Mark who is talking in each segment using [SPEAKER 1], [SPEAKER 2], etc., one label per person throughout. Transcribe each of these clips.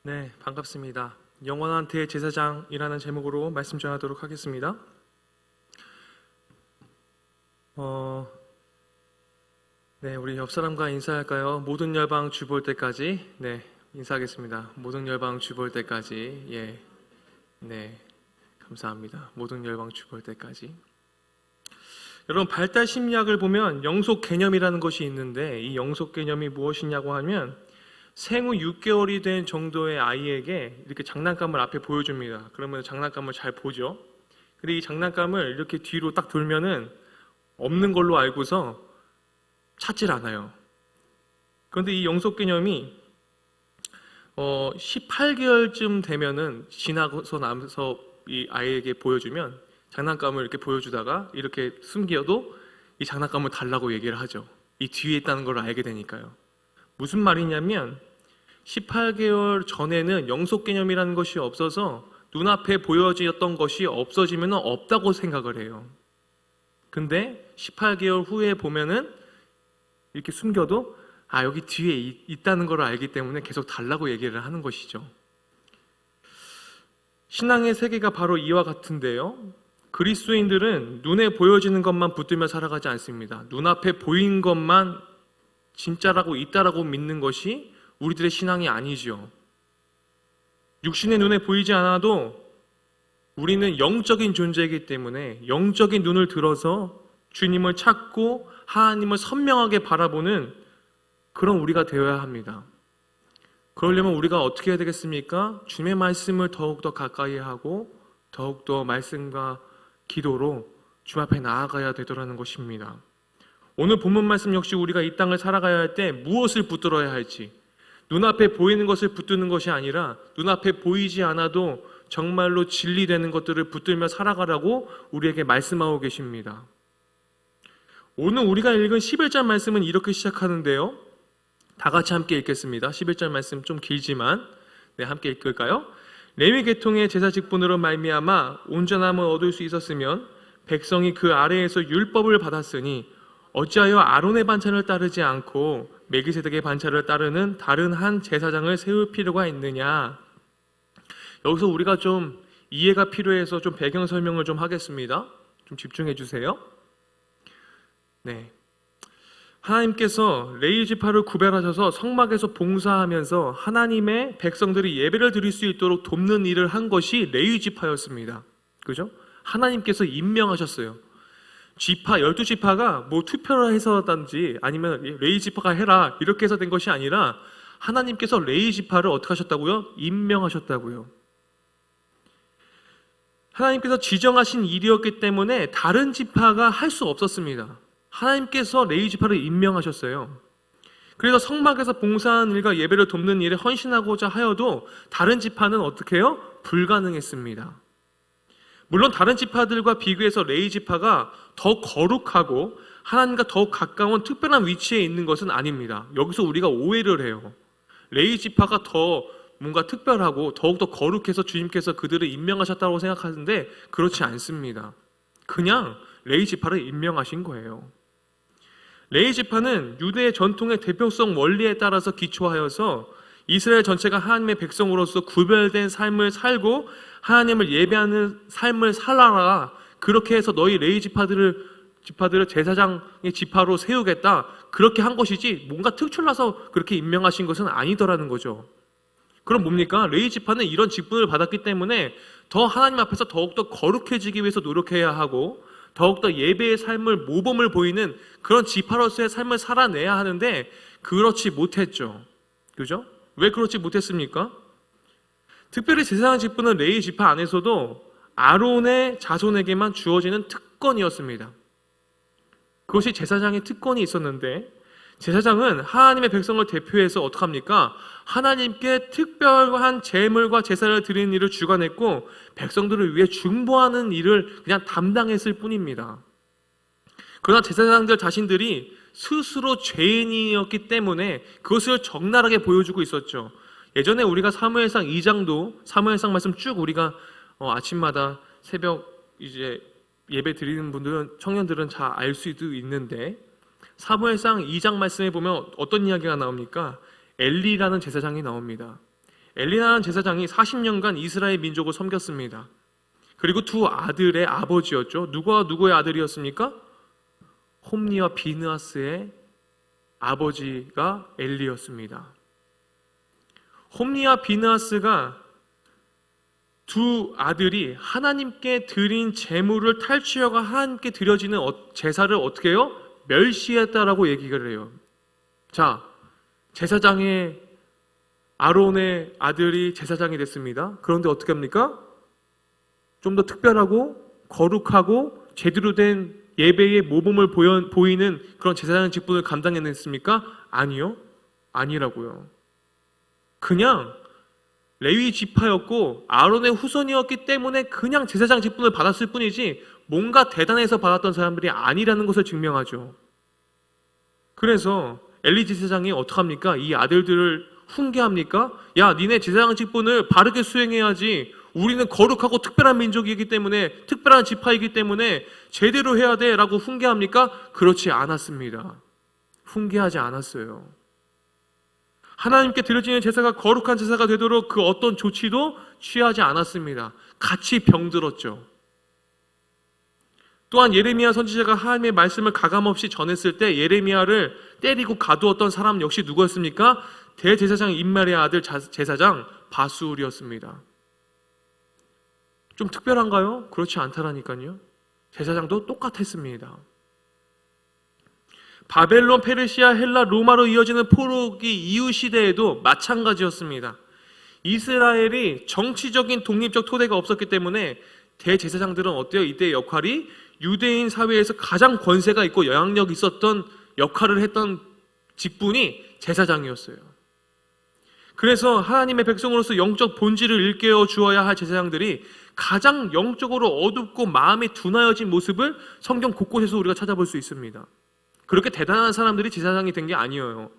[SPEAKER 1] 네, 반갑습니다. 영원한 대제사장이라는 제목으로 말씀 전하도록 하겠습니다. 우리 옆 사람과 인사할까요? 모든 열방 주 볼 때까지. 네, 인사하겠습니다. 모든 열방 주 볼 때까지. 네, 감사합니다. 모든 열방 주 볼 때까지. 여러분, 발달 심리학을 보면 영속 개념이라는 것이 있는데, 이 영속 개념이 무엇이냐고 하면 생후 6개월이 된 정도의 아이에게 이렇게 장난감을 앞에 보여줍니다. 그러면 장난감을 잘 보죠. 근데 이 장난감을 이렇게 뒤로 딱 돌면은 없는 걸로 알고서 찾질 않아요. 그런데 이 영속 개념이 18개월쯤 되면은 지나서 나면서 이 아이에게 보여주면 장난감을 이렇게 보여주다가 이렇게 숨겨도 이 장난감을 달라고 얘기를 하죠. 이 뒤에 있다는 걸 알게 되니까요. 무슨 말이냐면 18개월 전에는 영속 개념이라는 것이 없어서 눈앞에 보여졌던 것이 없어지면 없다고 생각을 해요. 근데 18개월 후에 보면은 이렇게 숨겨도 여기 뒤에 있다는 걸 알기 때문에 계속 달라고 얘기를 하는 것이죠. 신앙의 세계가 바로 이와 같은데요. 그리스도인들은 눈에 보여지는 것만 붙들며 살아가지 않습니다. 눈앞에 보인 것만 진짜라고 있다라고 믿는 것이 우리들의 신앙이 아니죠. 육신의 눈에 보이지 않아도 우리는 영적인 존재이기 때문에 영적인 눈을 들어서 주님을 찾고 하나님을 선명하게 바라보는 그런 우리가 되어야 합니다. 그러려면 우리가 어떻게 해야 되겠습니까? 주님의 말씀을 더욱더 가까이 하고 더욱더 말씀과 기도로 주님 앞에 나아가야 되더라는 것입니다. 오늘 본문 말씀 역시 우리가 이 땅을 살아가야 할 때 무엇을 붙들어야 할지, 눈앞에 보이는 것을 붙드는 것이 아니라 눈앞에 보이지 않아도 정말로 진리되는 것들을 붙들며 살아가라고 우리에게 말씀하고 계십니다. 오늘 우리가 읽은 11절 말씀은 이렇게 시작하는데요. 다 같이 함께 읽겠습니다. 11절 말씀 좀 길지만 함께 읽을까요? 레위 계통의 제사 직분으로 말미암아 온전함을 얻을 수 있었으면 백성이 그 아래에서 율법을 받았으니 어찌하여 아론의 반차를 따르지 않고 멜기세덱의 반차를 따르는 다른 한 제사장을 세울 필요가 있느냐? 여기서 우리가 좀 이해가 필요해서 좀 배경 설명을 좀 하겠습니다. 좀 집중해 주세요. 하나님께서 레위 지파를 구별하셔서 성막에서 봉사하면서 하나님의 백성들이 예배를 드릴 수 있도록 돕는 일을 한 것이 레위 지파였습니다. 그죠? 하나님께서 임명하셨어요. 지파 12지파가 뭐 투표를 해서든지 아니면 레위 지파가 해라 이렇게 해서 된 것이 아니라 하나님께서 레위 지파를 어떻게 하셨다고요? 임명하셨다고요. 하나님께서 지정하신 일이었기 때문에 다른 지파가 할 수 없었습니다. 하나님께서 레위 지파를 임명하셨어요. 그래서 성막에서 봉사하는 일과 예배를 돕는 일에 헌신하고자 하여도 다른 지파는 어떻게 해요? 불가능했습니다. 물론 다른 지파들과 비교해서 레위 지파가 더 거룩하고 하나님과 더 가까운 특별한 위치에 있는 것은 아닙니다. 여기서 우리가 오해를 해요. 레위 지파가 더 뭔가 특별하고 더욱더 거룩해서 주님께서 그들을 임명하셨다고 생각하는데 그렇지 않습니다. 그냥 레위 지파를 임명하신 거예요. 레위 지파는 유대의 전통의 대표성 원리에 따라서 기초하여서 이스라엘 전체가 하나님의 백성으로서 구별된 삶을 살고 하나님을 예배하는 삶을 살아라. 그렇게 해서 너희 레위 지파들을 제사장의 지파로 세우겠다. 그렇게 한 것이지 뭔가 특출나서 그렇게 임명하신 것은 아니더라는 거죠. 그럼 뭡니까? 레위 지파는 이런 직분을 받았기 때문에 더 하나님 앞에서 더욱더 거룩해지기 위해서 노력해야 하고 더욱더 예배의 삶을 모범을 보이는 그런 지파로서의 삶을 살아내야 하는데 그렇지 못했죠. 그죠? 왜 그렇지 못했습니까? 특별히 제사장 직분은 레위 지파 안에서도 아론의 자손에게만 주어지는 특권이었습니다. 그것이 제사장의 특권이 있었는데 제사장은 하나님의 백성을 대표해서 어떡합니까? 하나님께 특별한 제물과 제사를 드리는 일을 주관했고 백성들을 위해 중보하는 일을 그냥 담당했을 뿐입니다. 그러나 제사장들 자신들이 스스로 죄인이었기 때문에 그것을 적나라하게 보여주고 있었죠. 예전에 우리가 사무엘상 2장도 사무엘상 말씀 쭉 우리가 아침마다 새벽 이제 예배 드리는 분들은 청년들은 잘 알 수도 있는데 사무엘상 2장 말씀에 보면 어떤 이야기가 나옵니까? 엘리라는 제사장이 나옵니다. 엘리나라는 제사장이 40년간 이스라엘 민족을 섬겼습니다. 그리고 두 아들의 아버지였죠. 누구와 누구의 아들이었습니까? 홈리와 비느하스의 아버지가 엘리였습니다. 홈리와 비느하스가 두 아들이 하나님께 드린 제물을 탈취하고 하나님께 드려지는 제사를 어떻게 해요? 멸시했다라고 얘기를 해요. 자, 제사장의 아론의 아들이 제사장이 됐습니다. 그런데 어떻게 합니까? 좀 더 특별하고 거룩하고 제대로 된 예배의 모범을 보이는 그런 제사장 직분을 감당해냈습니까? 아니요. 아니라고요. 그냥 레위 지파였고 아론의 후손이었기 때문에 그냥 제사장 직분을 받았을 뿐이지 뭔가 대단해서 받았던 사람들이 아니라는 것을 증명하죠. 그래서 엘리 제사장이 어떡합니까? 이 아들들을 훈계합니까? 야, 니네 제사장 직분을 바르게 수행해야지. 우리는 거룩하고 특별한 민족이기 때문에, 특별한 지파이기 때문에 제대로 해야 돼 라고 훈계합니까? 그렇지 않았습니다. 훈계하지 않았어요. 하나님께 드려지는 제사가 거룩한 제사가 되도록 그 어떤 조치도 취하지 않았습니다. 같이 병들었죠. 또한 예레미야 선지자가 하나님의 말씀을 가감없이 전했을 때 예레미야를 때리고 가두었던 사람 역시 누구였습니까? 대제사장 임말의 아들 제사장 바수울이었습니다. 좀 특별한가요? 그렇지 않다라니까요. 제사장도 똑같았습니다. 바벨론, 페르시아, 헬라, 로마로 이어지는 포로기 이후 시대에도 마찬가지였습니다. 이스라엘이 정치적인 독립적 토대가 없었기 때문에 대제사장들은 어때요? 이때의 역할이 유대인 사회에서 가장 권세가 있고 영향력 있었던 역할을 했던 직분이 제사장이었어요. 그래서 하나님의 백성으로서 영적 본질을 일깨워 주어야 할 제사장들이 가장 영적으로 어둡고 마음이 둔하여진 모습을 성경 곳곳에서 우리가 찾아볼 수 있습니다. 그렇게 대단한 사람들이 제사장이 된 게 아니에요.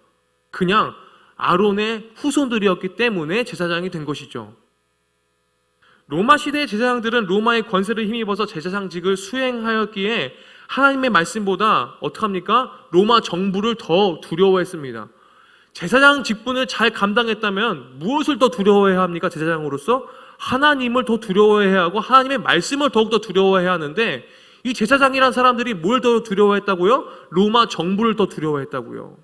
[SPEAKER 1] 그냥 아론의 후손들이었기 때문에 제사장이 된 것이죠. 로마 시대의 제사장들은 로마의 권세를 힘입어서 제사장직을 수행하였기에 하나님의 말씀보다 어떡합니까? 로마 정부를 더 두려워했습니다. 제사장 직분을 잘 감당했다면 무엇을 더 두려워해야 합니까? 제사장으로서 하나님을 더 두려워해야 하고 하나님의 말씀을 더욱더 두려워해야 하는데 이 제사장이란 사람들이 뭘 더 두려워했다고요? 로마 정부를 더 두려워했다고요.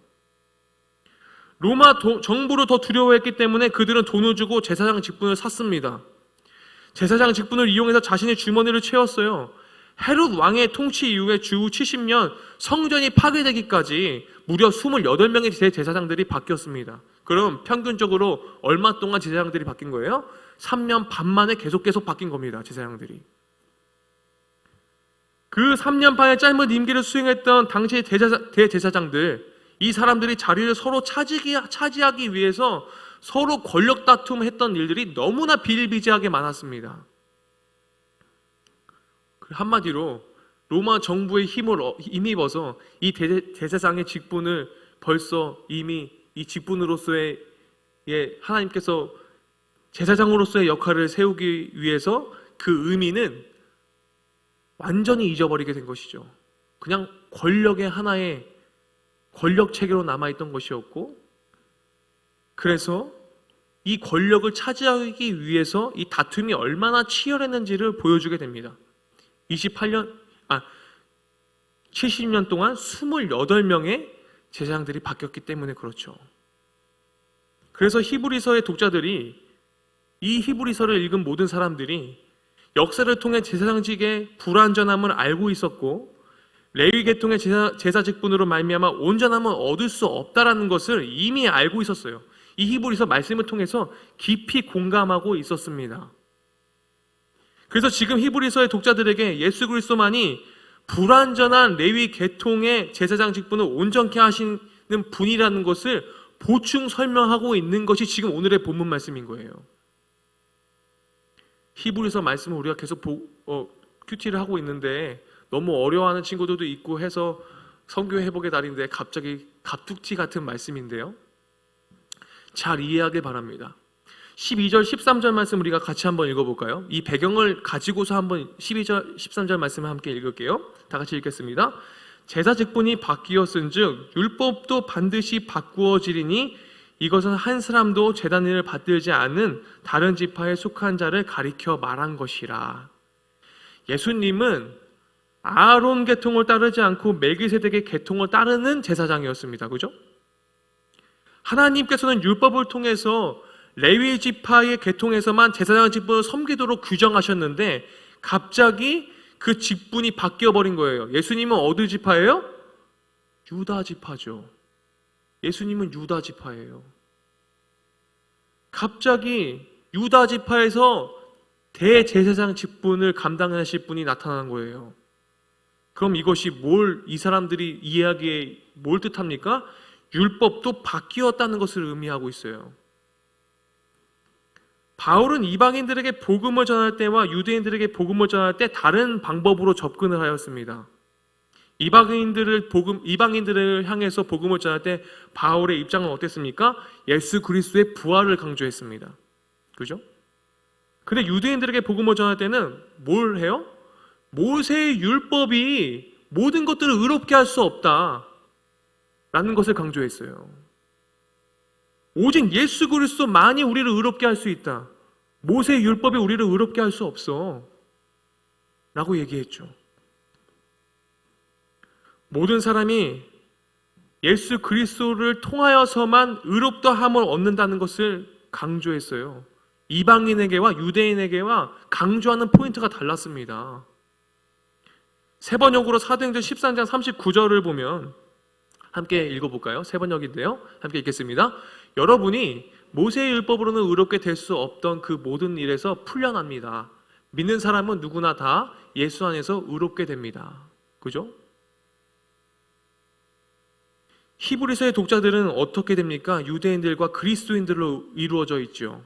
[SPEAKER 1] 로마 정부를 더 두려워했기 때문에 그들은 돈을 주고 제사장 직분을 샀습니다. 제사장 직분을 이용해서 자신의 주머니를 채웠어요. 헤롯 왕의 통치 이후에 주 70년 성전이 파괴되기까지 무려 28명의 제사장들이 바뀌었습니다. 그럼 평균적으로 얼마 동안 제사장들이 바뀐 거예요? 3년 반 만에 계속 바뀐 겁니다. 제사장들이. 그 3년 반의 짧은 임기를 수행했던 당시의 대제사장들, 이 사람들이 자리를 서로 차지하기 위해서 서로 권력 다툼했던 일들이 너무나 비일비재하게 많았습니다. 한마디로 로마 정부의 힘을 힘입어서 이 대제사장의 직분을 벌써 이미 이 직분으로서의 하나님께서 제사장으로서의 역할을 세우기 위해서 그 의미는 완전히 잊어버리게 된 것이죠. 그냥 권력의 하나의 권력 체계로 남아있던 것이었고, 그래서 이 권력을 차지하기 위해서 이 다툼이 얼마나 치열했는지를 보여주게 됩니다. 70년 동안 28명의 제사장들이 바뀌었기 때문에 그렇죠. 그래서 히브리서의 독자들이, 이 히브리서를 읽은 모든 사람들이 역사를 통해 제사장직의 불완전함을 알고 있었고, 레위 계통의 제사 직분으로 말미암아 온전함을 얻을 수 없다라는 것을 이미 알고 있었어요. 이 히브리서 말씀을 통해서 깊이 공감하고 있었습니다. 그래서 지금 히브리서의 독자들에게 예수 그리스도만이 불완전한 레위 계통의 제사장 직분을 온전케 하시는 분이라는 것을 보충 설명하고 있는 것이 지금 오늘의 본문 말씀인 거예요. 히브리서 말씀을 우리가 계속 큐티를 하고 있는데 너무 어려워하는 친구들도 있고 해서 선교 회복의 달인데 갑자기 갑툭튀 같은 말씀인데요. 잘 이해하길 바랍니다. 12절, 13절 말씀 우리가 같이 한번 읽어볼까요? 이 배경을 가지고서 한번 12절, 13절 말씀을 함께 읽을게요. 다 같이 읽겠습니다. 제사 직분이 바뀌었은즉 율법도 반드시 바꾸어지리니 이것은 한 사람도 제단일을 받들지 않은 다른 지파에 속한 자를 가리켜 말한 것이라. 예수님은 아론 계통을 따르지 않고 멜기세덱의 계통을 따르는 제사장이었습니다. 그죠? 하나님께서는 율법을 통해서 레위 지파의 계통에서만 제사장 직분을 섬기도록 규정하셨는데 갑자기 그 직분이 바뀌어버린 거예요. 예수님은 어느 지파예요? 유다 지파죠. 예수님은 유다 지파예요. 갑자기 유다 지파에서 대제사장 직분을 감당하실 분이 나타난 거예요. 그럼 이것이 이 사람들이 이해하기에 뭘 뜻합니까? 율법도 바뀌었다는 것을 의미하고 있어요. 바울은 이방인들에게 복음을 전할 때와 유대인들에게 복음을 전할 때 다른 방법으로 접근을 하였습니다. 이방인들을 향해서 복음을 전할 때 바울의 입장은 어땠습니까? 예수 그리스도의 부활을 강조했습니다. 그죠? 근데 유대인들에게 복음을 전할 때는 뭘 해요? 모세의 율법이 모든 것들을 의롭게 할 수 없다 라는 것을 강조했어요. 오직 예수 그리스도만이 우리를 의롭게 할 수 있다. 모세의 율법이 우리를 의롭게 할 수 없어 라고 얘기했죠. 모든 사람이 예수 그리스도를 통하여서만 의롭다함을 얻는다는 것을 강조했어요. 이방인에게와 유대인에게와 강조하는 포인트가 달랐습니다. 세번역으로 사도행전 13장 39절을 보면 함께 읽어볼까요? 세번역인데요. 함께 읽겠습니다. 여러분이 모세의 율법으로는 의롭게 될 수 없던 그 모든 일에서 풀려납니다. 믿는 사람은 누구나 다 예수 안에서 의롭게 됩니다. 그죠? 히브리서의 독자들은 어떻게 됩니까? 유대인들과 그리스도인들로 이루어져 있죠.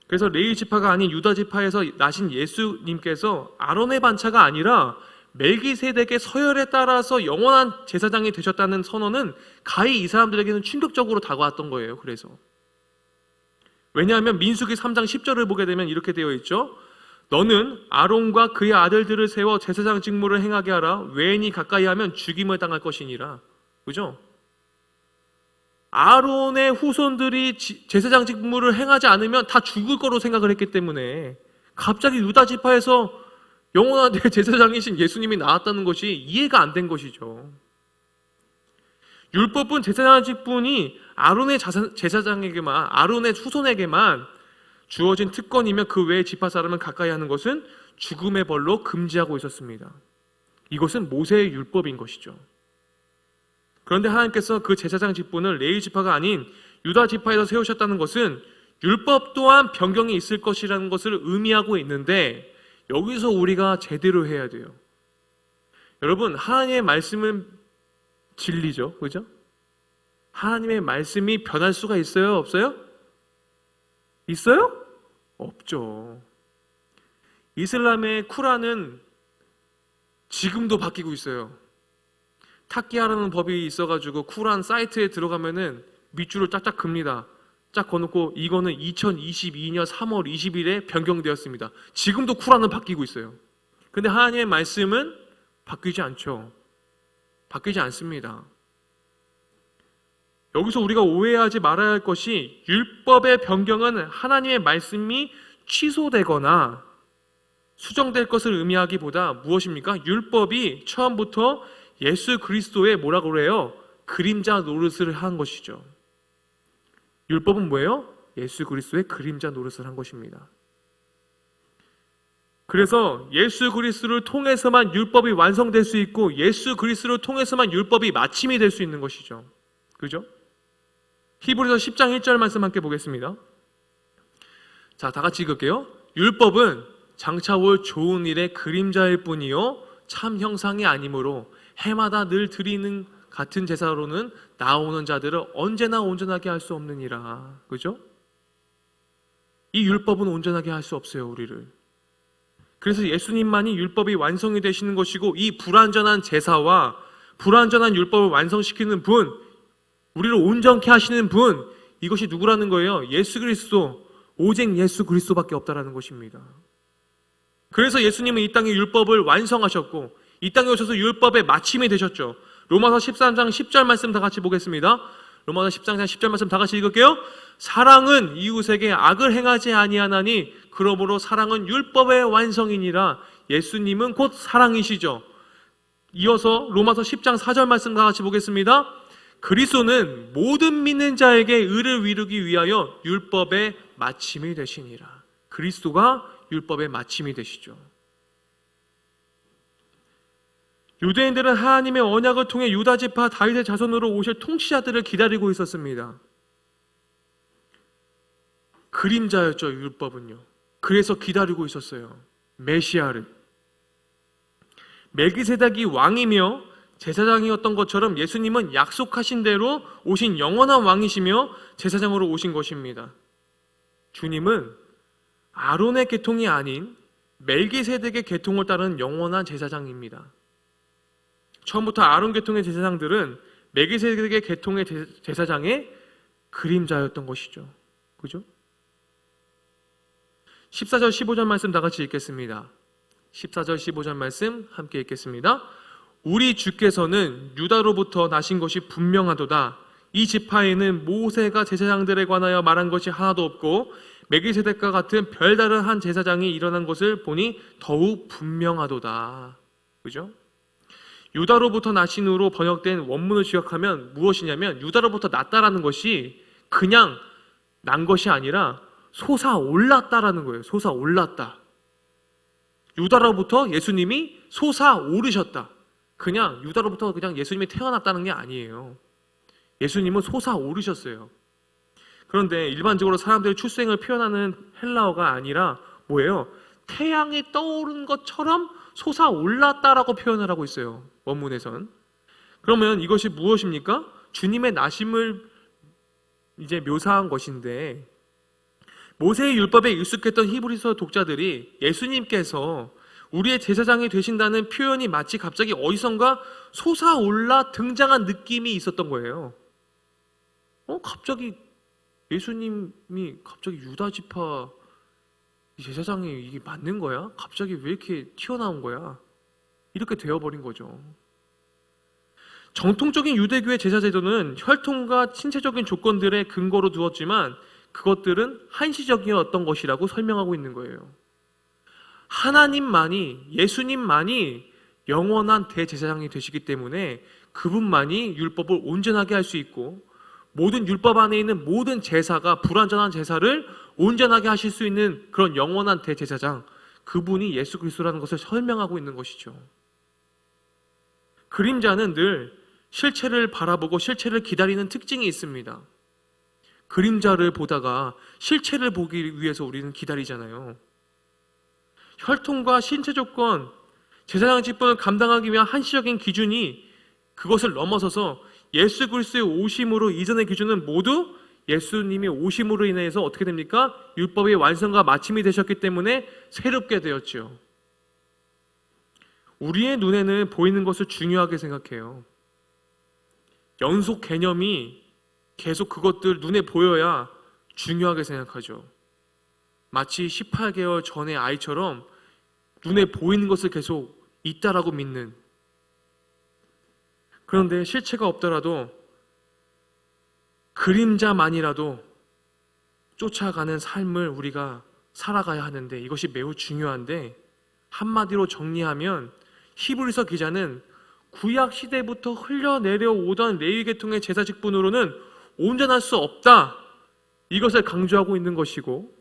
[SPEAKER 1] 그래서 레위 지파가 아닌 유다 지파에서 나신 예수님께서 아론의 반차가 아니라 멜기세덱의 서열에 따라서 영원한 제사장이 되셨다는 선언은 가히 이 사람들에게는 충격적으로 다가왔던 거예요. 그래서 왜냐하면 민수기 3장 10절을 보게 되면 이렇게 되어 있죠. 너는 아론과 그의 아들들을 세워 제사장 직무를 행하게 하라. 외인이 가까이 하면 죽임을 당할 것이니라. 그죠? 아론의 후손들이 제사장 직무를 행하지 않으면 다 죽을 거로 생각을 했기 때문에 갑자기 유다 지파에서 영원한 제사장이신 예수님이 나왔다는 것이 이해가 안 된 것이죠. 율법은 제사장 직분이 아론의 제사장에게만, 아론의 후손에게만 주어진 특권이며 그 외의 지파 사람은 가까이 하는 것은 죽음의 벌로 금지하고 있었습니다. 이것은 모세의 율법인 것이죠. 그런데 하나님께서 그 제사장 직분을 레위 지파가 아닌 유다 지파에서 세우셨다는 것은 율법 또한 변경이 있을 것이라는 것을 의미하고 있는데 여기서 우리가 제대로 해야 돼요. 여러분, 하나님의 말씀은 진리죠. 그죠? 하나님의 말씀이 변할 수가 있어요? 없어요? 있어요? 없죠. 이슬람의 쿠란은 지금도 바뀌고 있어요. 탁기하라는 법이 있어가지고 쿠란 사이트에 들어가면은 밑줄을 짝짝 긋습니다. 짝 거놓고 이거는 2022년 3월 20일에 변경되었습니다. 지금도 쿠란은 바뀌고 있어요. 근데 하나님의 말씀은 바뀌지 않죠. 바뀌지 않습니다. 여기서 우리가 오해하지 말아야 할 것이 율법의 변경은 하나님의 말씀이 취소되거나 수정될 것을 의미하기보다 무엇입니까? 율법이 처음부터 예수 그리스도의 뭐라고 그래요? 그림자 노릇을 한 것이죠. 율법은 뭐예요? 예수 그리스도의 그림자 노릇을 한 것입니다. 그래서 예수 그리스도를 통해서만 율법이 완성될 수 있고 예수 그리스도를 통해서만 율법이 마침이 될 수 있는 것이죠. 그죠? 히브리서 10장 1절 말씀 함께 보겠습니다. 자, 다 같이 읽을게요. 율법은 장차 올 좋은 일의 그림자일 뿐이요 참 형상이 아니므로 해마다 늘 드리는 같은 제사로는 나오는 자들을 언제나 온전하게 할 수 없느니라. 그죠? 이 율법은 온전하게 할 수 없어요, 우리를. 그래서 예수님만이 율법이 완성이 되시는 것이고 이 불완전한 제사와 불완전한 율법을 완성시키는 분, 우리를 온전케 하시는 분, 이것이 누구라는 거예요? 예수 그리스도, 오직 예수 그리스도밖에 없다라는 것입니다. 그래서 예수님은 이 땅에 율법을 완성하셨고 이 땅에 오셔서 율법의 마침이 되셨죠. 로마서 13장 10절 말씀 다 같이 보겠습니다. 로마서 10장 10절 말씀 다 같이 읽을게요. 사랑은 이웃에게 악을 행하지 아니하나니 그러므로 사랑은 율법의 완성이니라. 예수님은 곧 사랑이시죠. 이어서 로마서 10장 4절 말씀 다 같이 보겠습니다. 그리스도는 모든 믿는 자에게 의를 이루기 위하여 율법의 마침이 되시니라. 그리스도가 율법의 마침이 되시죠. 유대인들은 하나님의 언약을 통해 유다 지파 다윗의 자손으로 오실 통치자들을 기다리고 있었습니다. 그림자였죠, 율법은요. 그래서 기다리고 있었어요. 메시아를. 멜기세덱이 왕이며 제사장이었던 것처럼 예수님은 약속하신 대로 오신 영원한 왕이시며 제사장으로 오신 것입니다. 주님은 아론의 계통이 아닌 멜기세덱의 계통을 따르는 영원한 제사장입니다. 처음부터 아론 계통의 제사장들은 멜기세덱의 계통의 제사장의 그림자였던 것이죠. 그죠? 14절 15절 말씀 다 같이 읽겠습니다. 14절 15절 말씀 함께 읽겠습니다. 우리 주께서는 유다로부터 나신 것이 분명하도다. 이 지파에는 모세가 제사장들에 관하여 말한 것이 하나도 없고 멜기세덱과 같은 별다른 한 제사장이 일어난 것을 보니 더욱 분명하도다. 그죠? 유다로부터 나신으로 번역된 원문을 지역하면 무엇이냐면 유다로부터 났다라는 것이 그냥 난 것이 아니라 솟아올랐다라는 거예요. 솟아올랐다. 유다로부터 예수님이 솟아오르셨다. 그냥 유다로부터 그냥 예수님이 태어났다는 게 아니에요. 예수님은 솟아오르셨어요. 그런데 일반적으로 사람들이 출생을 표현하는 헬라어가 아니라 뭐예요? 태양이 떠오른 것처럼 솟아올랐다라고 표현을 하고 있어요. 원문에선. 그러면 이것이 무엇입니까? 주님의 나심을 이제 묘사한 것인데 모세의 율법에 익숙했던 히브리서 독자들이 예수님께서 우리의 제사장이 되신다는 표현이 마치 갑자기 어디선가 솟아올라 등장한 느낌이 있었던 거예요. 갑자기 예수님이 갑자기 유다 지파 제사장이 이게 맞는 거야? 갑자기 왜 이렇게 튀어나온 거야? 이렇게 되어버린 거죠. 정통적인 유대교의 제사 제도는 혈통과 신체적인 조건들의 근거로 두었지만 그것들은 한시적이었던 것이라고 설명하고 있는 거예요. 하나님만이, 예수님만이 영원한 대제사장이 되시기 때문에 그분만이 율법을 온전하게 할 수 있고 모든 율법 안에 있는 모든 제사가 불완전한 제사를 온전하게 하실 수 있는 그런 영원한 대제사장, 그분이 예수 그리스도라는 것을 설명하고 있는 것이죠. 그림자는 늘 실체를 바라보고 실체를 기다리는 특징이 있습니다. 그림자를 보다가 실체를 보기 위해서 우리는 기다리잖아요. 혈통과 신체 조건, 제사장 직분을 감당하기 위한 한시적인 기준이 그것을 넘어서서 예수 그리스도의 오심으로 이전의 기준은 모두 예수님의 오심으로 인해서 어떻게 됩니까? 율법의 완성과 마침이 되셨기 때문에 새롭게 되었죠. 우리의 눈에는 보이는 것을 중요하게 생각해요. 연속 개념이 계속 그것들 눈에 보여야 중요하게 생각하죠. 마치 18개월 전의 아이처럼 눈에 보이는 것을 계속 있다라고 믿는. 그런데 실체가 없더라도 그림자만이라도 쫓아가는 삶을 우리가 살아가야 하는데 이것이 매우 중요한데 한마디로 정리하면 히브리서 기자는 구약 시대부터 흘러내려오던 레위 계통의 제사 직분으로는 온전할 수 없다. 이것을 강조하고 있는 것이고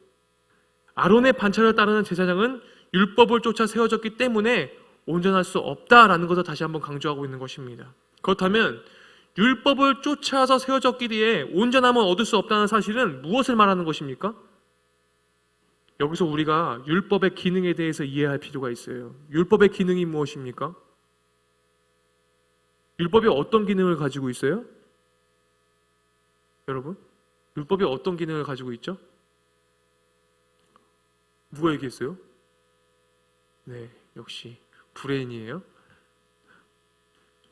[SPEAKER 1] 아론의 반차를 따르는 제사장은 율법을 쫓아 세워졌기 때문에 온전할 수 없다라는 것을 다시 한번 강조하고 있는 것입니다. 그렇다면 율법을 쫓아서 세워졌기에 온전함을 얻을 수 없다는 사실은 무엇을 말하는 것입니까? 여기서 우리가 율법의 기능에 대해서 이해할 필요가 있어요. 율법의 기능이 무엇입니까? 율법이 어떤 기능을 가지고 있어요? 여러분, 율법이 어떤 기능을 가지고 있죠? 누가 얘기했어요? 네, 역시 브레인이에요.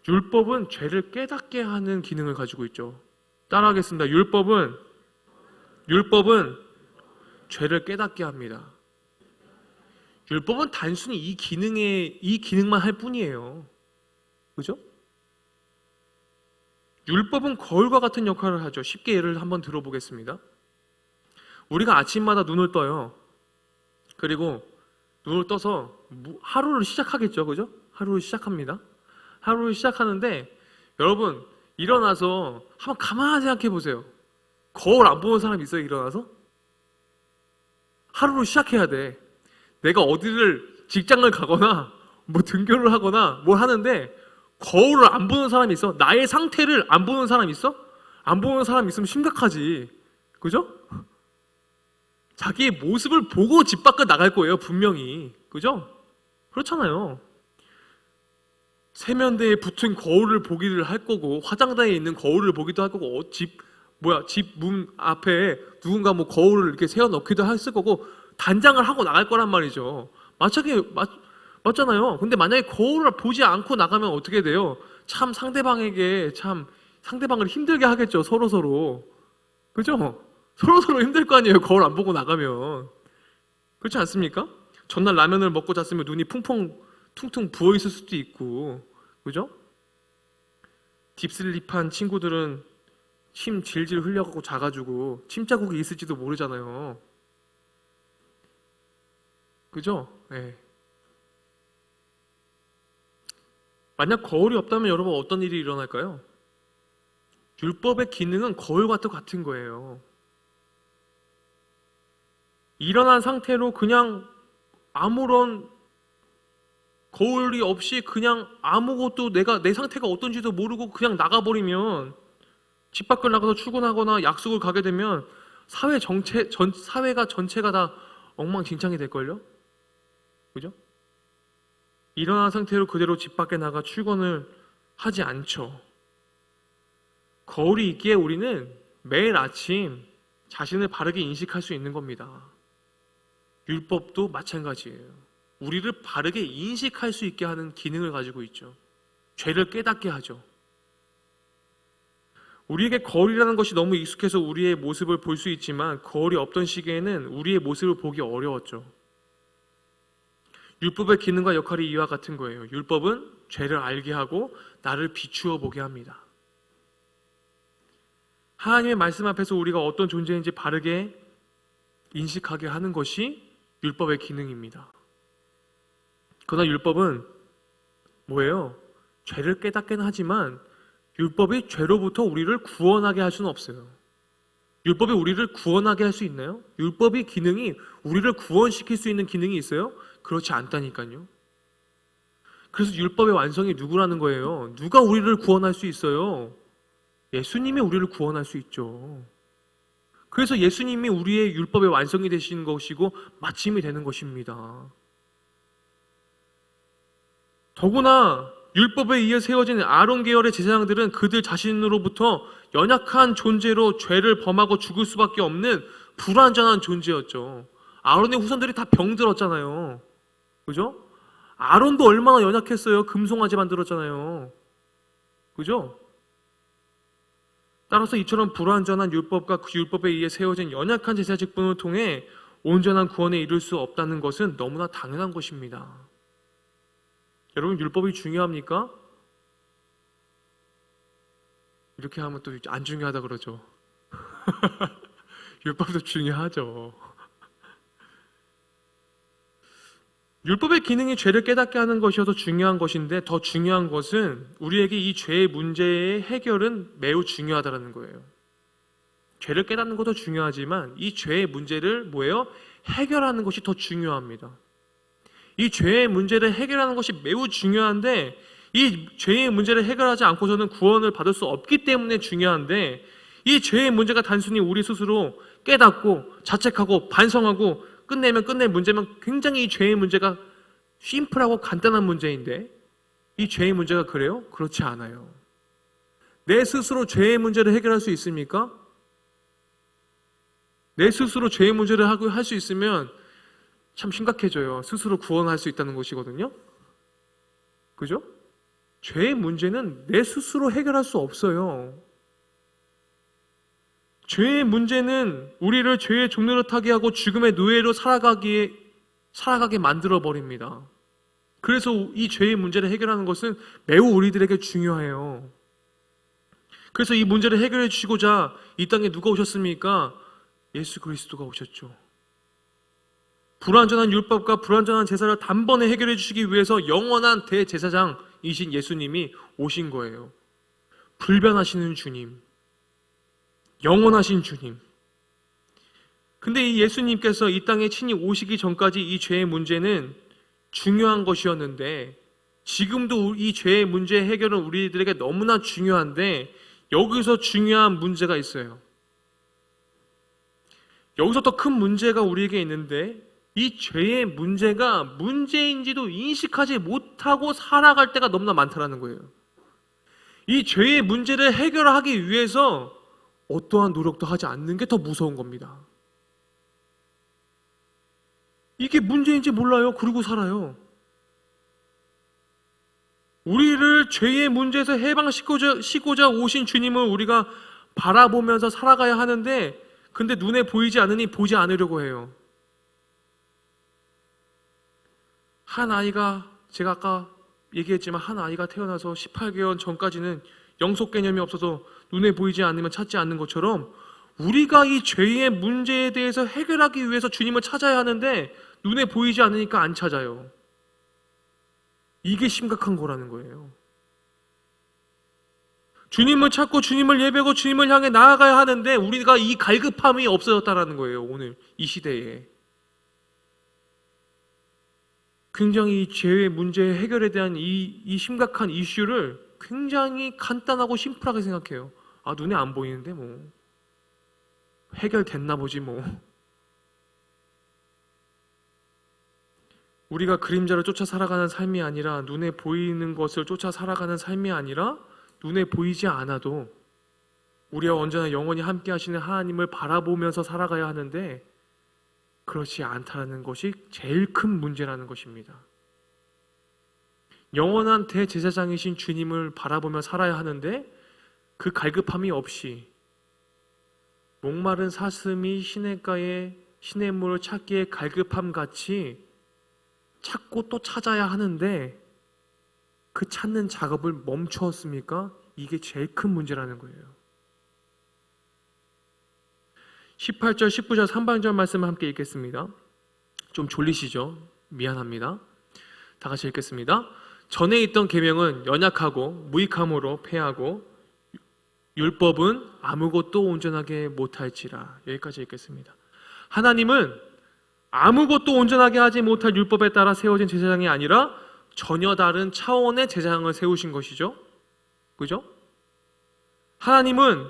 [SPEAKER 1] 율법은 죄를 깨닫게 하는 기능을 가지고 있죠. 따라하겠습니다. 율법은 죄를 깨닫게 합니다. 율법은 단순히 이 기능만 할 뿐이에요. 그죠? 율법은 거울과 같은 역할을 하죠. 쉽게 예를 한번 들어보겠습니다. 우리가 아침마다 눈을 떠요. 그리고 눈을 떠서 하루를 시작하겠죠. 그죠? 하루를 시작합니다. 하루를 시작하는데 여러분 일어나서 한번 가만히 생각해 보세요. 거울 안 보는 사람 있어요? 일어나서? 하루를 시작해야 돼. 내가 어디를 직장을 가거나 뭐 등교를 하거나 뭘 하는데 거울을 안 보는 사람이 있어? 나의 상태를 안 보는 사람 있어? 안 보는 사람 있으면 심각하지. 그죠? 자기의 모습을 보고 집 밖을 나갈 거예요, 분명히. 그죠? 그렇잖아요. 세면대에 붙은 거울을 보기를 할 거고, 화장대에 있는 거울을 보기도 할 거고, 집 문 앞에 누군가 뭐 거울을 이렇게 세워 넣기도 했을 거고, 단장을 하고 나갈 거란 말이죠. 맞잖아요. 근데 만약에 거울을 보지 않고 나가면 어떻게 돼요? 참 상대방을 힘들게 하겠죠, 서로서로. 그죠? 서로서로 힘들 거 아니에요, 거울 안 보고 나가면. 그렇지 않습니까? 전날 라면을 먹고 잤으면 눈이 퉁퉁 부어 있을 수도 있고, 그죠? 딥슬립한 친구들은 침 질질 흘려갖고 자가지고 침 자국이 있을지도 모르잖아요. 그죠? 네. 만약 거울이 없다면 여러분 어떤 일이 일어날까요? 율법의 기능은 거울과 똑같은 거예요. 일어난 상태로 그냥 아무런 거울이 없이 그냥 아무것도 내 상태가 어떤지도 모르고 그냥 나가버리면 집 밖을 나가서 출근하거나 약속을 가게 되면 사회가 전체가 다 엉망진창이 될걸요? 그죠? 일어난 상태로 그대로 집 밖에 나가 출근을 하지 않죠. 거울이 있기에 우리는 매일 아침 자신을 바르게 인식할 수 있는 겁니다. 율법도 마찬가지예요. 우리를 바르게 인식할 수 있게 하는 기능을 가지고 있죠. 죄를 깨닫게 하죠. 우리에게 거울이라는 것이 너무 익숙해서 우리의 모습을 볼 수 있지만 거울이 없던 시기에는 우리의 모습을 보기 어려웠죠. 율법의 기능과 역할이 이와 같은 거예요. 율법은 죄를 알게 하고 나를 비추어 보게 합니다. 하나님의 말씀 앞에서 우리가 어떤 존재인지 바르게 인식하게 하는 것이 율법의 기능입니다. 그러나 율법은 뭐예요? 죄를 깨닫게는 하지만 율법이 죄로부터 우리를 구원하게 할 수는 없어요. 율법이 우리를 구원하게 할 수 있나요? 율법의 기능이 우리를 구원시킬 수 있는 기능이 있어요? 그렇지 않다니까요. 그래서 율법의 완성이 누구라는 거예요? 누가 우리를 구원할 수 있어요? 예수님이 우리를 구원할 수 있죠. 그래서 예수님이 우리의 율법의 완성이 되신 것이고 마침이 되는 것입니다. 더구나 율법에 의해 세워진 아론 계열의 제사장들은 그들 자신으로부터 연약한 존재로 죄를 범하고 죽을 수밖에 없는 불완전한 존재였죠. 아론의 후손들이 다 병들었잖아요. 그죠? 아론도 얼마나 연약했어요. 금송아지 만들었잖아요. 그죠? 따라서 이처럼 불완전한 율법과 그 율법에 의해 세워진 연약한 제사 직분을 통해 온전한 구원에 이룰 수 없다는 것은 너무나 당연한 것입니다. 여러분, 율법이 중요합니까? 이렇게 하면 또 안 중요하다 그러죠. 율법도 중요하죠. 율법의 기능이 죄를 깨닫게 하는 것이어서 중요한 것인데 더 중요한 것은 우리에게 이 죄의 문제의 해결은 매우 중요하다는 거예요. 죄를 깨닫는 것도 중요하지만 이 죄의 문제를 뭐예요? 해결하는 것이 더 중요합니다. 이 죄의 문제를 해결하는 것이 매우 중요한데 이 죄의 문제를 해결하지 않고서는 구원을 받을 수 없기 때문에 중요한데 이 죄의 문제가 단순히 우리 스스로 깨닫고 자책하고 반성하고 끝내면 끝낼 문제면 굉장히 이 죄의 문제가 심플하고 간단한 문제인데 이 죄의 문제가 그래요? 그렇지 않아요. 내 스스로 죄의 문제를 해결할 수 있습니까? 내 스스로 죄의 문제를 할 수 있으면 참 심각해져요. 스스로 구원할 수 있다는 것이거든요. 그죠? 죄의 문제는 내 스스로 해결할 수 없어요. 죄의 문제는 우리를 죄의 종노릇하게 하고 죽음의 노예로 살아가게 만들어 버립니다. 그래서 이 죄의 문제를 해결하는 것은 매우 우리들에게 중요해요. 그래서 이 문제를 해결해 주시고자 이 땅에 누가 오셨습니까? 예수 그리스도가 오셨죠. 불완전한 율법과 불완전한 제사를 단번에 해결해 주시기 위해서 영원한 대제사장이신 예수님이 오신 거예요. 불변하시는 주님, 영원하신 주님. 근데 이 예수님께서 이 땅에 친히 오시기 전까지 이 죄의 문제는 중요한 것이었는데, 지금도 이 죄의 문제 해결은 우리들에게 너무나 중요한데, 여기서 중요한 문제가 있어요. 여기서 더 큰 문제가 우리에게 있는데, 이 죄의 문제가 문제인지도 인식하지 못하고 살아갈 때가 너무나 많다는 거예요. 이 죄의 문제를 해결하기 위해서 어떠한 노력도 하지 않는 게 더 무서운 겁니다. 이게 문제인지 몰라요. 그러고 살아요. 우리를 죄의 문제에서 해방시키고자 오신 주님을 우리가 바라보면서 살아가야 하는데, 근데 눈에 보이지 않으니 보지 않으려고 해요. 한 아이가, 제가 아까 얘기했지만 한 아이가 태어나서 18개월 전까지는 영속 개념이 없어서 눈에 보이지 않으면 찾지 않는 것처럼, 우리가 이 죄의 문제에 대해서 해결하기 위해서 주님을 찾아야 하는데 눈에 보이지 않으니까 안 찾아요. 이게 심각한 거라는 거예요. 주님을 찾고 주님을 예배하고 주님을 향해 나아가야 하는데 우리가 이 갈급함이 없어졌다는 거예요. 오늘 이 시대에. 굉장히 이 죄의 문제 해결에 대한 이 심각한 이슈를 굉장히 간단하고 심플하게 생각해요. 아, 눈에 안 보이는데 뭐 해결됐나 보지 뭐. 우리가 그림자를 쫓아 살아가는 삶이 아니라, 눈에 보이는 것을 쫓아 살아가는 삶이 아니라, 눈에 보이지 않아도 우리와 언제나 영원히 함께 하시는 하나님을 바라보면서 살아가야 하는데, 그렇지 않다는 것이 제일 큰 문제라는 것입니다. 영원한 대제사장이신 주님을 바라보며 살아야 하는데, 그 갈급함이 없이 목마른 사슴이 시냇가에 시냇물을 찾기에 갈급함 같이 찾고 또 찾아야 하는데, 그 찾는 작업을 멈추었습니까? 이게 제일 큰 문제라는 거예요. 18절, 19절, 3반절 말씀을 함께 읽겠습니다. 좀 졸리시죠? 미안합니다. 다 같이 읽겠습니다. 전에 있던 계명은 연약하고 무익함으로 패하고 율법은 아무것도 온전하게 못할지라. 여기까지 읽겠습니다. 하나님은 아무것도 온전하게 하지 못할 율법에 따라 세워진 제사장이 아니라 전혀 다른 차원의 제사장을 세우신 것이죠. 그죠? 하나님은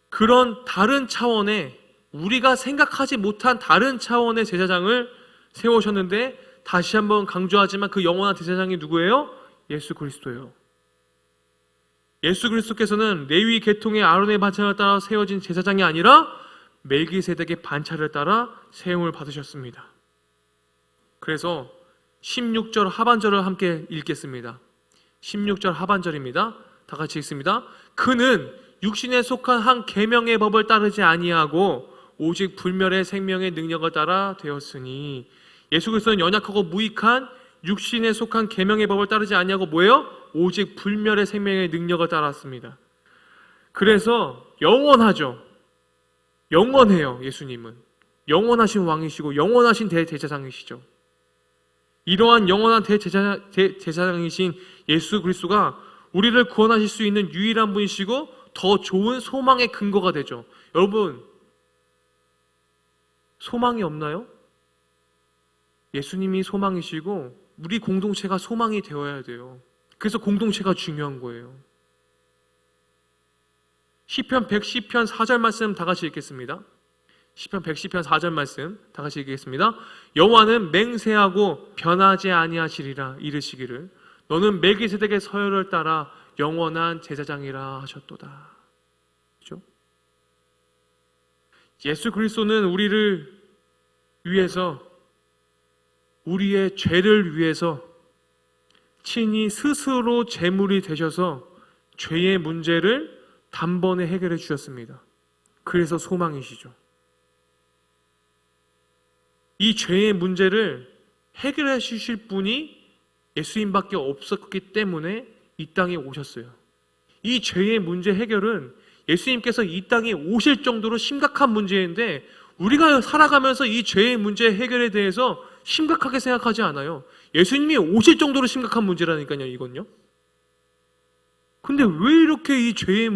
[SPEAKER 1] 그런 다른 차원의, 우리가 생각하지 못한 다른 차원의 제사장을 세우셨는데, 다시 한번 강조하지만 그 영원한 제사장이 누구예요? 예수 그리스도예요. 예수 그리스도께서는 레위 계통의 아론의 반차를 따라 세워진 제사장이 아니라 멜기세덱의 반차를 따라 세움을 받으셨습니다. 그래서 16절 하반절을 함께 읽겠습니다. 16절 하반절입니다. 다 같이 읽습니다. 그는 육신에 속한 한 계명의 법을 따르지 아니하고 오직 불멸의 생명의 능력을 따라 되었으니. 예수 그리스도는 연약하고 무익한 육신에 속한 계명의 법을 따르지 아니하고 뭐예요? 오직 불멸의 생명의 능력을 따랐습니다. 그래서 영원하죠. 영원해요. 예수님은 영원하신 왕이시고 영원하신 대제사장이시죠. 이러한 영원한 대제사장이신 예수 그리스도가 우리를 구원하실 수 있는 유일한 분이시고 더 좋은 소망의 근거가 되죠. 여러분, 소망이 없나요? 예수님이 소망이시고 우리 공동체가 소망이 되어야 돼요. 그래서 공동체가 중요한 거예요. 시편 110편 4절 말씀 다 같이 읽겠습니다. 시편 110편 4절 말씀 다 같이 읽겠습니다. 여호와는 맹세하고 변하지 아니하시리라 이르시기를 너는 멜기세덱의 서열을 따라 영원한 제사장이라 하셨도다. 그렇죠? 예수 그리스도는 우리를 위해서, 우리의 죄를 위해서 친히 스스로 제물이 되셔서 죄의 문제를 단번에 해결해 주셨습니다. 그래서 소망이시죠. 이 죄의 문제를 해결해 주실 분이 예수님밖에 없었기 때문에 이 땅에 오셨어요. 이 죄의 문제 해결은 예수님께서 이 땅에 오실 정도로 심각한 문제인데 우리가 살아가면서 이 죄의 문제 해결에 대해서 심각하게 생각하지 않아요. 예수님이 오실 정도로 심각한 문제라니까요, 이건요. 근데 왜 이렇게 이 죄의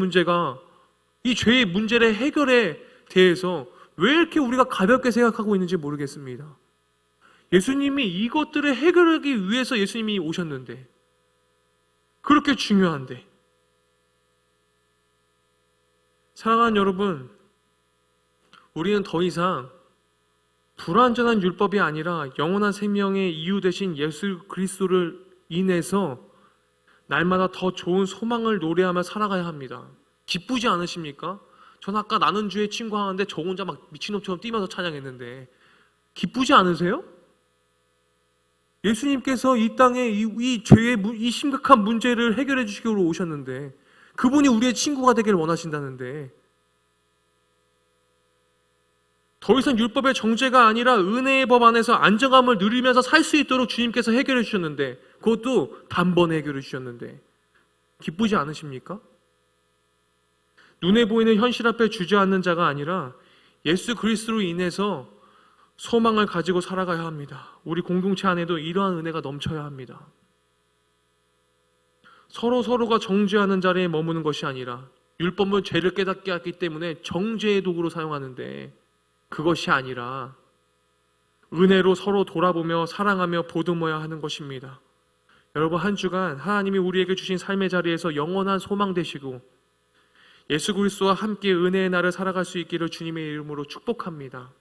[SPEAKER 1] 문제의 해결에 대해서 왜 이렇게 우리가 가볍게 생각하고 있는지 모르겠습니다. 예수님이 이것들을 해결하기 위해서 예수님이 오셨는데, 그렇게 중요한데. 사랑하는 여러분, 우리는 더 이상 불완전한 율법이 아니라 영원한 생명의 이유 되신 예수 그리스도를 인해서 날마다 더 좋은 소망을 노래하며 살아가야 합니다. 기쁘지 않으십니까? 전 아까 나는 주의 친구 하는데 저 혼자 막 미친놈처럼 뛰면서 찬양했는데 기쁘지 않으세요? 예수님께서 이 땅에 이 죄의 이 심각한 문제를 해결해 주시기로 오셨는데, 그분이 우리의 친구가 되기를 원하신다는데, 더 이상 율법의 정죄가 아니라 은혜의 법 안에서 안정감을 누리면서 살 수 있도록 주님께서 해결해 주셨는데, 그것도 단번에 해결해 주셨는데 기쁘지 않으십니까? 눈에 보이는 현실 앞에 주저앉는 자가 아니라 예수 그리스도로 인해서 소망을 가지고 살아가야 합니다. 우리 공동체 안에도 이러한 은혜가 넘쳐야 합니다. 서로가 정죄하는 자리에 머무는 것이 아니라, 율법은 죄를 깨닫게 하기 때문에 정죄의 도구로 사용하는데, 그것이 아니라 은혜로 서로 돌아보며 사랑하며 보듬어야 하는 것입니다. 여러분, 한 주간 하나님이 우리에게 주신 삶의 자리에서 영원한 소망 되시고 예수 그리스도와 함께 은혜의 날을 살아갈 수 있기를 주님의 이름으로 축복합니다.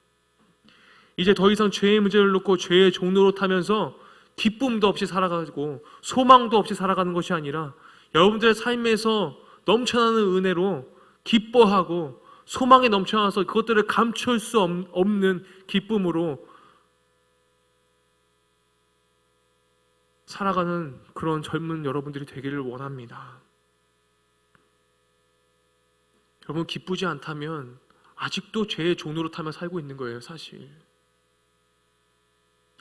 [SPEAKER 1] 이제 더 이상 죄의 문제를 놓고 죄의 종로로 타면서 기쁨도 없이 살아가고 소망도 없이 살아가는 것이 아니라, 여러분들의 삶에서 넘쳐나는 은혜로 기뻐하고 소망이 넘쳐나서 그것들을 감출 수 없는 기쁨으로 살아가는 그런 젊은 여러분들이 되기를 원합니다. 여러분, 기쁘지 않다면 아직도 죄의 종로로 타며 살고 있는 거예요, 사실.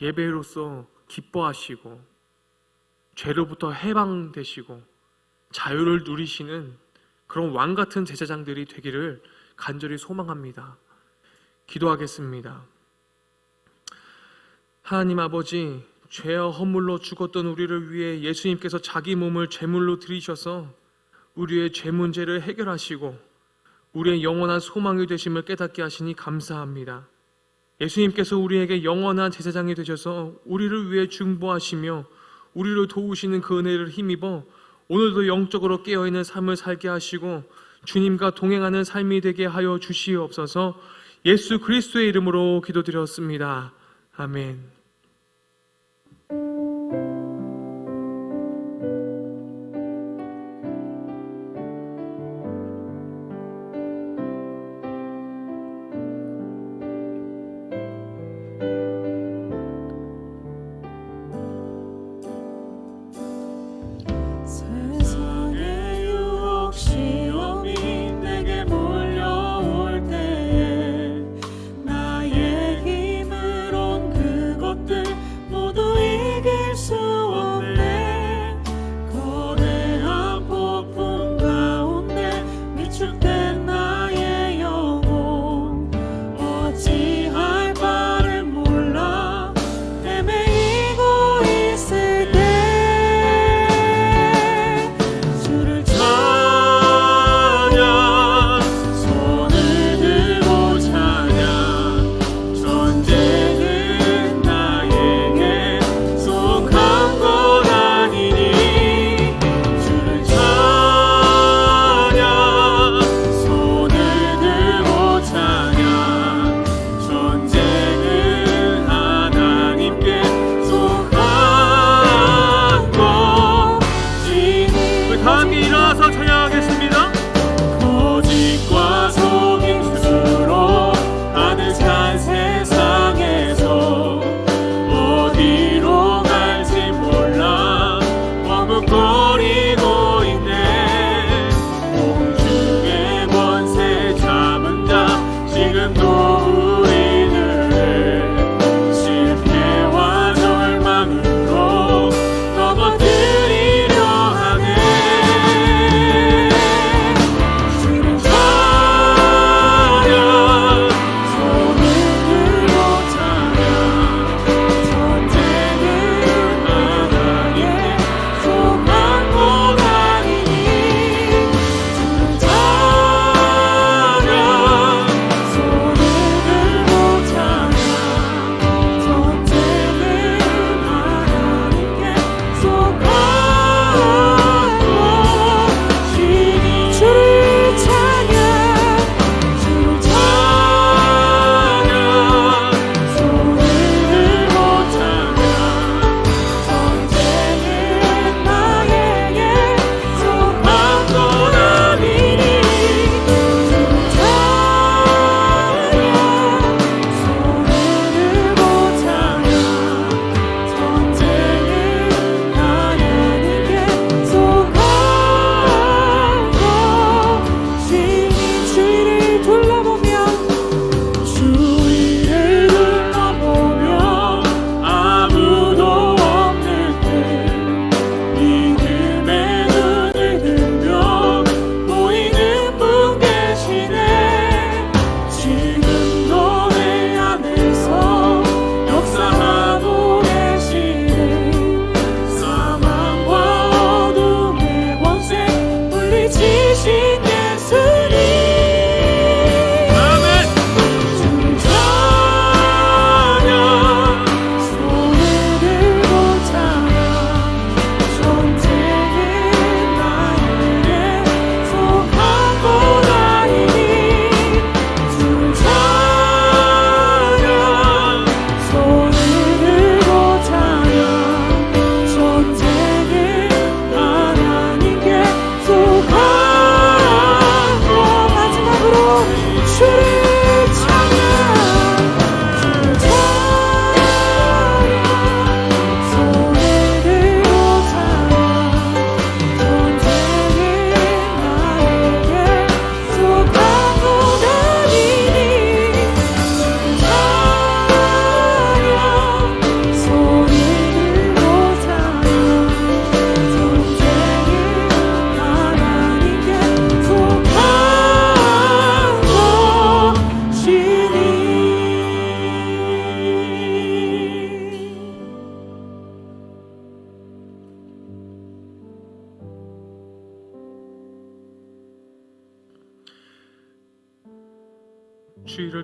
[SPEAKER 1] 예배로서 기뻐하시고 죄로부터 해방되시고 자유를 누리시는 그런 왕 같은 제사장들이 되기를 간절히 소망합니다. 기도하겠습니다. 하나님 아버지, 죄와 허물로 죽었던 우리를 위해 예수님께서 자기 몸을 제물로 드리셔서 우리의 죄 문제를 해결하시고 우리의 영원한 소망이 되심을 깨닫게 하시니 감사합니다. 예수님께서 우리에게 영원한 제사장이 되셔서 우리를 위해 중보하시며 우리를 도우시는 그 은혜를 힘입어 오늘도 영적으로 깨어있는 삶을 살게 하시고 주님과 동행하는 삶이 되게 하여 주시옵소서. 예수 그리스도의 이름으로 기도드렸습니다. 아멘.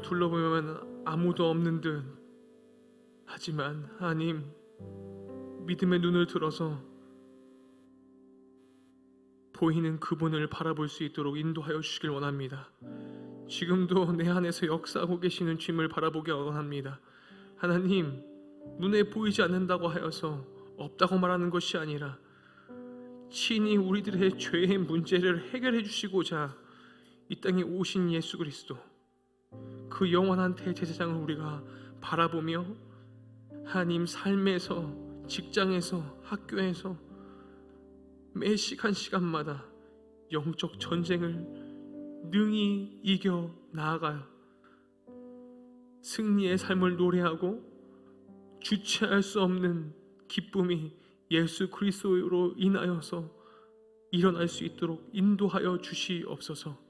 [SPEAKER 1] 둘러보면 아무도 없는 듯 하지만 하나님, 믿음의 눈을 들어서 보이는 그분을 바라볼 수 있도록 인도하여 주시길 원합니다. 지금도 내 안에서 역사하고 계시는 주님을 바라보기 원합니다. 하나님, 눈에 보이지 않는다고 하여서 없다고 말하는 것이 아니라 친히 우리들의 죄의 문제를 해결해 주시고자 이 땅에 오신 예수 그리스도, 그 영원한 대제사장을 우리가 바라보며 하나님 삶에서, 직장에서, 학교에서 매 시간마다 영적 전쟁을 능히 이겨 나아가요. 승리의 삶을 노래하고 주체할 수 없는 기쁨이 예수 그리스도로 인하여서 일어날 수 있도록 인도하여 주시옵소서.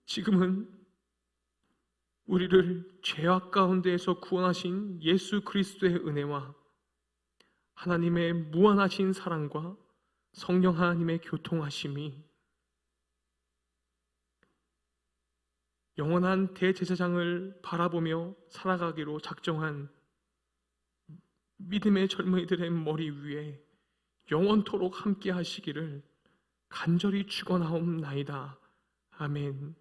[SPEAKER 1] 지금은 우리를 죄악 가운데에서 구원하신 예수 그리스도의 은혜와 하나님의 무한하신 사랑과 성령 하나님의 교통하심이 영원한 대제사장을 바라보며 살아가기로 작정한 믿음의 젊은이들의 머리 위에 영원토록 함께 하시기를 간절히 축원하옵나이다. 아멘.